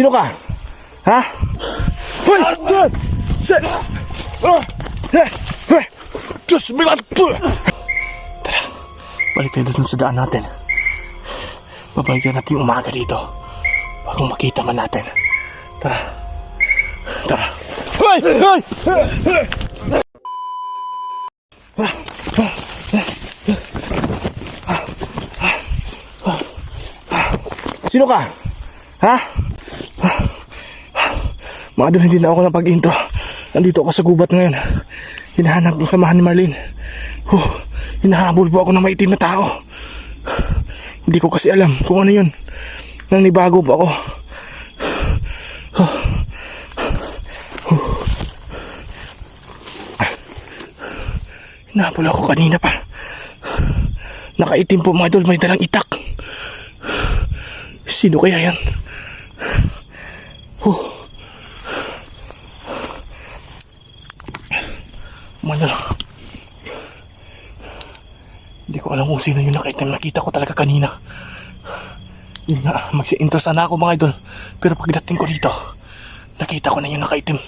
Sino ka? Ha? Hoy! Diyos, milan! Tara, balik tayo dun sa daan natin. Babalikan natin yung umaga dito. Kung makita man natin. Tara. Tara. Hoy! Hoy! Sino ka? Ha? Mga doon, hindi na ako napag-intro. Nandito ako sa gubat ngayon. Hinahanap yung samahan ni Marlene. Hinahabol po ako ng maitim na tao. Hindi ko kasi alam kung ano yun. Nanibago po ako. Hinahabol ako kanina pa. Nakaitim po mga idol, may dalang itak. Sino kaya yan? Mana? Hindi ko alam kung sino yung nakita ko talaga kanina. Yun nga, magsi-intro sana ako mga idol. Pero pagdating ko dito, nakita ko na yung nakaitim.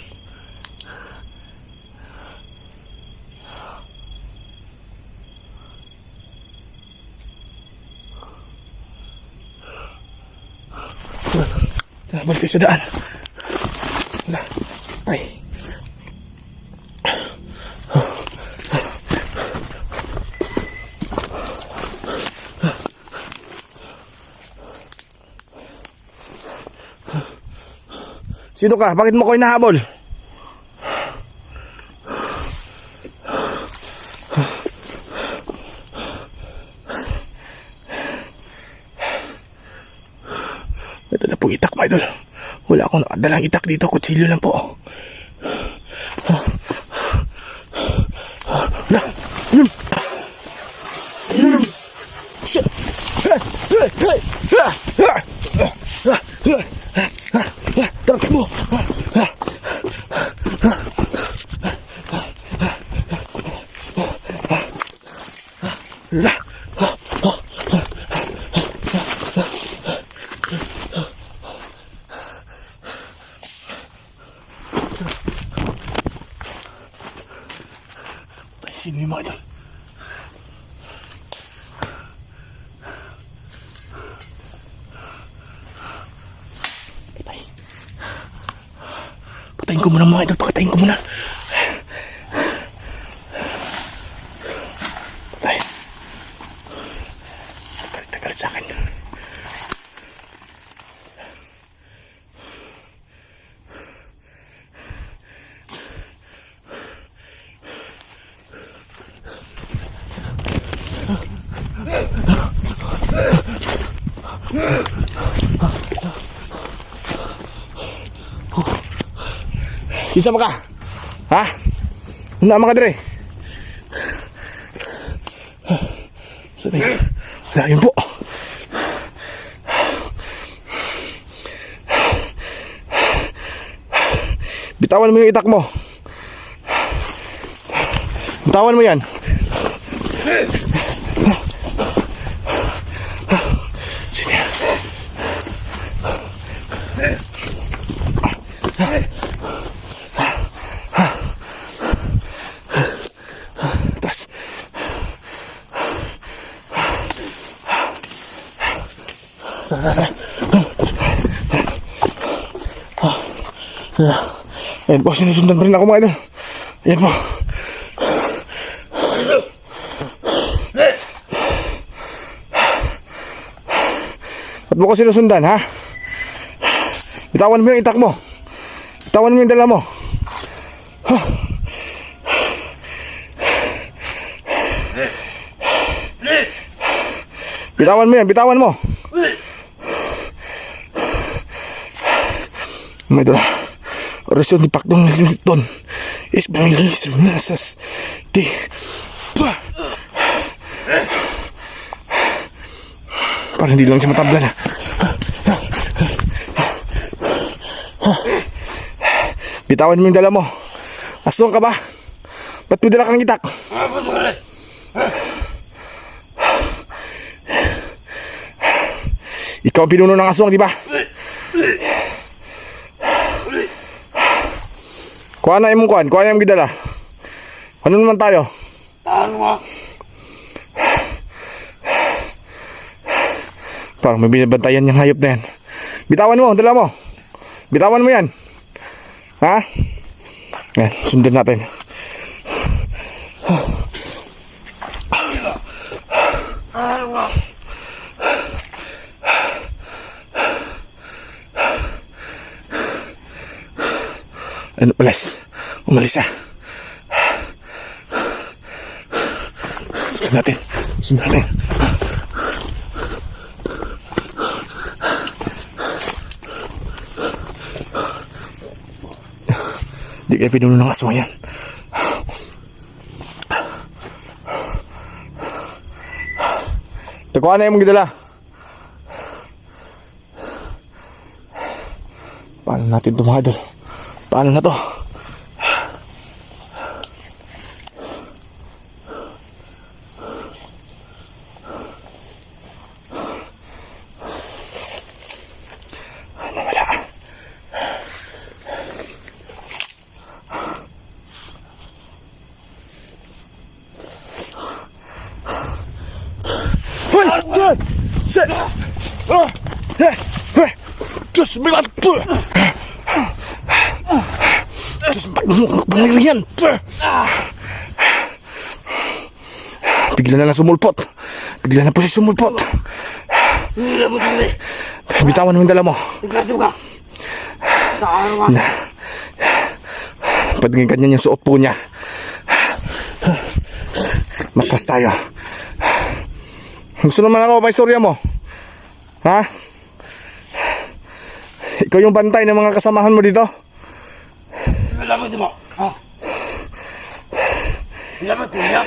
Balik tayo sa daan. Wala. Ay. Sino ka? Bakit mo ko hinahabol? Ito na po itak, my idol. Wala akong nakadalang itak dito. Kutsilyo lang po. Yun. Shit. Takbo. Sino yung mga idol? Patayin ko muna mga idol. Patayin ko muna. Patay. Galit na galit sa akin. Kisa mo ka? Ha? Una mga dre. Sabi, wala yun po. Bitawan mo yung itak mo. Bitawan mo yan. Ayan po, sinusundan pa rin ako mga idol. Ayan po. Ba't mo ko sinusundan, ha? Bitawan mo yung itak mo. Bitawan mo yung dala mo. Bitawan mo yan, bitawan mo. May idol, orasyon ni Pakdong Nilton is brillis nasas di pa. Parang hindi lang siya matabla na. Bitawan mo yung dala mo. Aswang ka ba? Ba't mo dala kang itak? Ikaw ang pinuno ng aswang, di ba? Kuha na imong kuhan, kuha na imong gidala. Ano naman tayo? Tahan mo. Parang may binabantayan yung hayop na yan. Bitawan mo, dala mo. Bitawan mo yan. Ha? Yan, sundan natin. Tahan mo. Ano, umalis siya. Sundan natin. Sundan natin. Di kayo pinuno ng aswang yan. Takuha na yung mong gidala. Paano natin ito mga idol? Paano na to? Nawala. Hoy! Set! Diyos, bilat! Diyos, pangilihan! Bigla na lang sumulpot. Bigla na po siya sumulpot. Bitawan mo yung dala mo. Iklaso ka. Tahan mo. Patingin ganyan yung suot po niya. Matras tayo. Gusto naman ako pa istorya mo. Ha? Ikaw yung bantay ng mga kasamahan mo dito? Labot mo. Ha? Labot mo yan.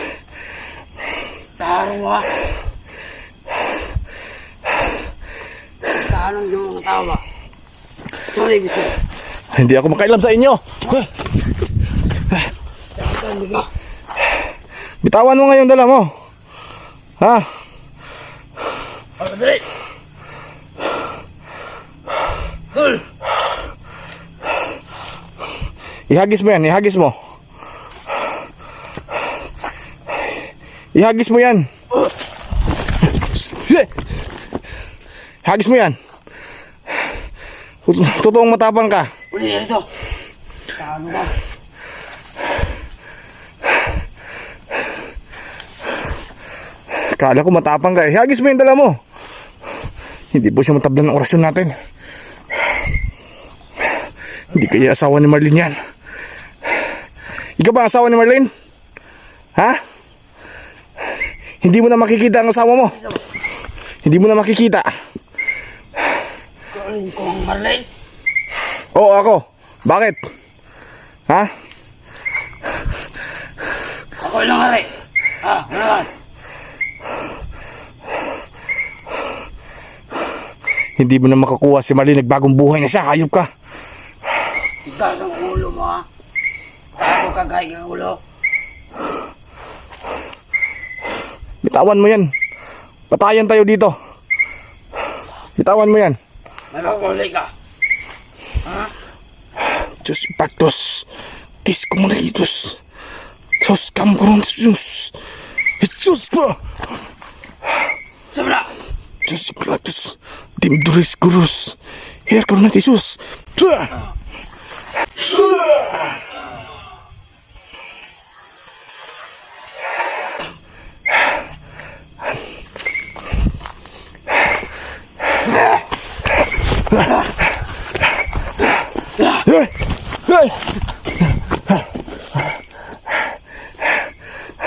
Tahan mo ha. Tahan ang mga tao ba? Sorry gusto. Hindi ako makailam sa inyo. Bitawan mo nga yung dala mo. Ha? Dali. Tul. Ihagis mo yan, ihagis mo. Ihagis mo yan. Ihagis mo yan. Totoong matapang ka. Uli ito. Tahan mo ba? Kala ko matapang ka eh. Ihagis mo yung dala mo. Hindi po siya matablan ng orasyon natin. Hindi kaya asawa ni Marlene yan. Ikaw ba ang asawa ni Marlene? Ha? Hindi mo na makikita ang asawa mo. Hindi mo na makikita. Kaling ko ang Marlene. Oo, ako. Bakit? Ha? Ako ilang hari. Ha? Ano naman? Hindi mo na makakuha si Marlene. Nagbagong buhay na siya. Hayop ka. Tigas ang ulo mo ha. Tago ka gay ang ulo. Bitawan mo yan. Patayan tayo dito. Bitawan mo yan. May makulay ka. Ha? Diyos Ipagtos. Tis kumalitos. Diyos kamkuron Diyos. Diyos pa. Sabla. Diyos Ipagtos. Dimduris kurus. Her karon natin Diyos.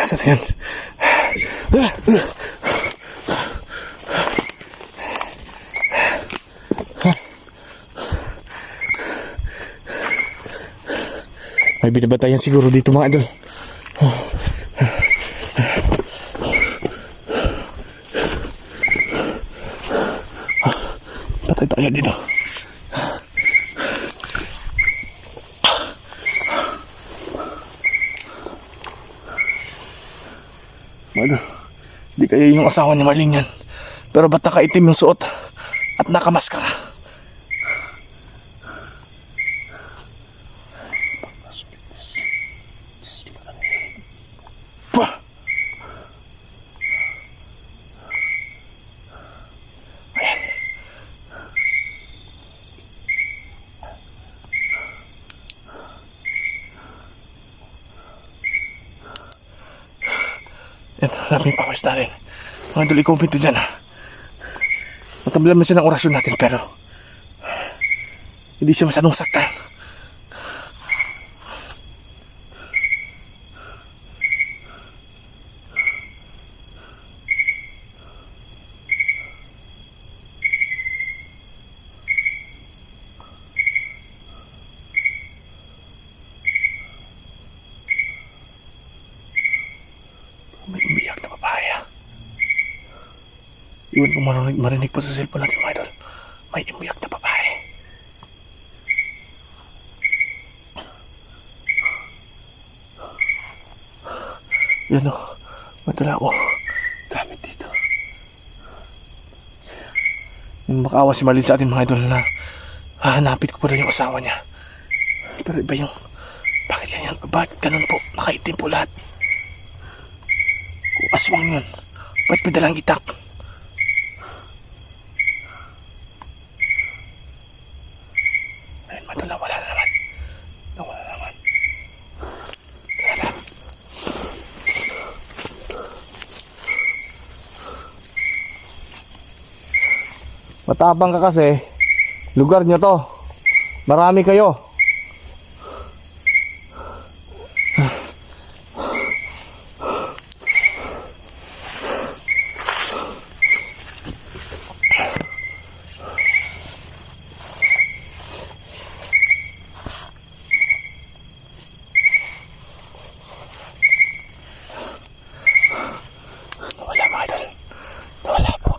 Saan yan? May binabatayan siguro dito mga idol. Patay tayo dito. Mga di kayo yung asawa ni Marlene yan. Pero ba't nakaitim yung suot at nakamaskara? namin yung pawis natin. Mga idol, i-comment nyo dyan ha. Matablan mo siya ng orasyon natin pero hindi siya masyadong saktan. May umiyak na babae ha. Iwan ko marinig po sa cellphone natin mga idol. May umiyak na babae. Yan o. Matula ko. Gamit dito. Yung makawa si Marlene sa atin mga idol na hahanapin ko po rin yung asawa niya. Pero iba yung bakit yan? Bakit ganun po? Nakaitim po lahat. Aswang yun. Ba't may dalang itak? Ayun, matula, wala na naman. Nawala na naman. Wala na. Matapang ka kasi. Lugar nyo to. Marami kayo. Nawala mga idol. Nawala po.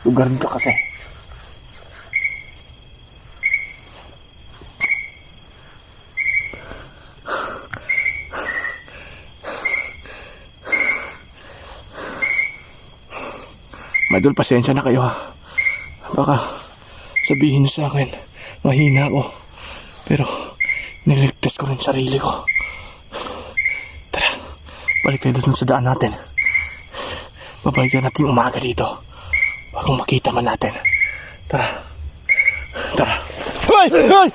Lugar nito kasi. Madol, pasensya na kayo ha. Baka sabihin sa akin mahina ako. Pero niligtas ko rin sarili ko. Tara, balik tayo dun sa daan natin. Babalikan natin umaga dito. Kung makita man natin. Tara. Tara. Hoy! Hoy!